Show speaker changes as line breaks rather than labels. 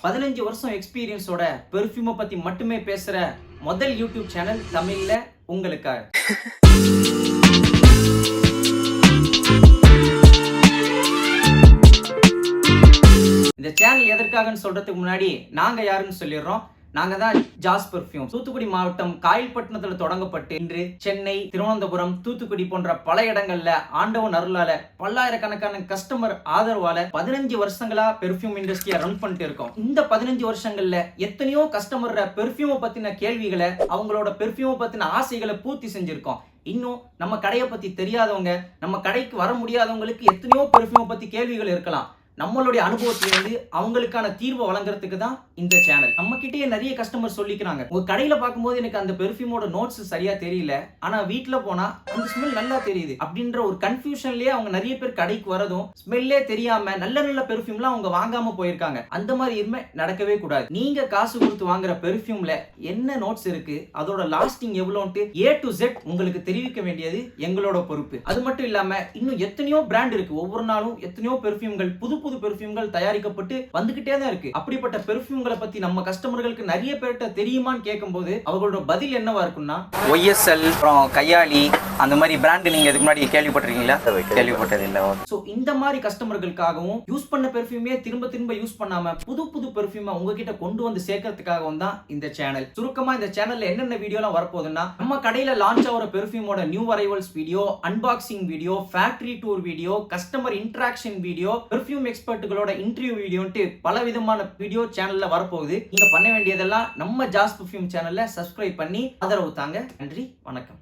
15 வருஷம் எக்ஸ்பீரியன்ஸோட பெர்ஃப்யூமை பத்தி மட்டுமே பேசுற முதல் யூடியூப் சேனல் தமிழ்ல உங்களுக்காக. இந்த சேனல் எதற்காகன்னு சொல்றதுக்கு முன்னாடி நாங்க யாருன்னு சொல்லிடுறோம். நாங்க தான் ஜாஸ் பெர்ஃப்யூம். தூத்துக்குடி மாவட்டம் காயல்பட்டினத்துல தொடங்கப்பட்டு இன்று சென்னை, திருவனந்தபுரம், தூத்துக்குடி போன்ற பல இடங்கள்ல ஆண்டவன் அருளால பல்லாயிரக்கணக்கான கஸ்டமர் ஆதரவால 15 வருஷங்களா பெர்ஃப்யூம் இண்டஸ்ட்ரியை ரன் பண்ணிட்டு இருக்கோம். இந்த 15 வருஷங்கள்ல எத்தனையோ கஸ்டமர் பெர்ஃப்யூமை பத்தின கேள்விகளை, அவங்களோட பெர்ஃப்யூமை பத்தின ஆசைகளை பூர்த்தி செஞ்சிருக்கோம். இன்னும் நம்ம கடையை பத்தி தெரியாதவங்க, நம்ம கடைக்கு வர முடியாதவங்களுக்கு எத்தனையோ பெர்ஃப்யூமை பத்தி கேள்விகள் இருக்கலாம். நம்மளுடைய அனுபவத்திலிருந்து அவங்களுக்கான தீர்வை வழங்குறதுக்கு தான் இந்த சேனல். நம்ம கிட்டே நிறைய கஸ்டமர் சொல்லிக்கிறாங்க, உங்க கடையில பார்க்கும்போது எனக்கு அந்த பெர்ஃப்யூமோட நோட்ஸ் சரியா தெரியல, ஆனா வீட்டுல போனா அந்த ஸ்மெல் நல்லா தெரியுது அப்படின்ற ஒரு கன்ஃபியூஷன்லயே அவங்க நிறைய பேர் கடைக்கு வரதும் ஸ்மெல்லே தெரியாம நல்ல நல்ல பெர்ஃப்யூம்லாம் அவங்க வாங்காம போயிருக்காங்க. அந்த மாதிரி இருமை நடக்கவே கூடாது. நீங்க காசு கொடுத்து வாங்குற பெர்ஃப்யூம்ல என்ன நோட்ஸ் இருக்கு, அதோட லாஸ்டிங் எவ்வளோன்ட்டு A to Z உங்களுக்கு தெரிவிக்க வேண்டியது எங்களோட பொறுப்பு. அது மட்டும் இல்லாம இன்னும் எத்தனையோ பிராண்ட் இருக்கு. ஒவ்வொரு நாளும் எத்தனையோ பெர்ஃப்யூம்கள், புது பெர்ஃப்யூம்கள் தயாரிக்கப்பட்டு வந்துகிட்டே தான் இருக்கு. அப்படிப்பட்ட பெர்ஃப்யூம்களை பத்தி நம்ம கஸ்டமர்களுக்கு நிறைய பேர்ட்ட தெரியுமான்னு கேட்கும்போது அவங்களோட பதில் என்னவா இருக்கும்னா, YSL, அப்புறம் கையாளி, அந்த மாதிரி பிராண்ட் நீங்க இதுக்கு முன்னாடி கேள்விப்பட்டிருக்கீங்களா? கேள்விப்பட்டது இல்ல. சோ இந்த மாதிரி கஸ்டமர்களுக்காகவும் யூஸ் பண்ண பெர்ஃப்யூமே திரும்ப திரும்ப யூஸ் பண்ணாம புது புது பெர்ஃப்யூமை உங்ககிட்ட கொண்டு வந்து சேர்க்கறதுக்காகவும் தான் இந்த சேனல். சுருக்கமா இந்த சேனல்ல என்னென்ன வீடியோலாம் வரப்போகுதுன்னா, நம்ம கடையில லான்ச் ஆகிற பெர்ஃப்யூமோட new arrivals video, unboxing video, factory tour video, customer interaction video, perfume எக்ஸ்பர்ட்டுகளோட இன்டர்வியூ வீடியோன்ட்டு பல விதமான வீடியோ சேனல்ல வரப்போகுது. நீங்க பண்ண வேண்டியதெல்லாம் நம்ம ஜாஸ் பெர்ஃப்யூம் சேனல்ல சப்ஸ்கிரைப் பண்ணி ஆதரவு தாங்க. நன்றி, வணக்கம்.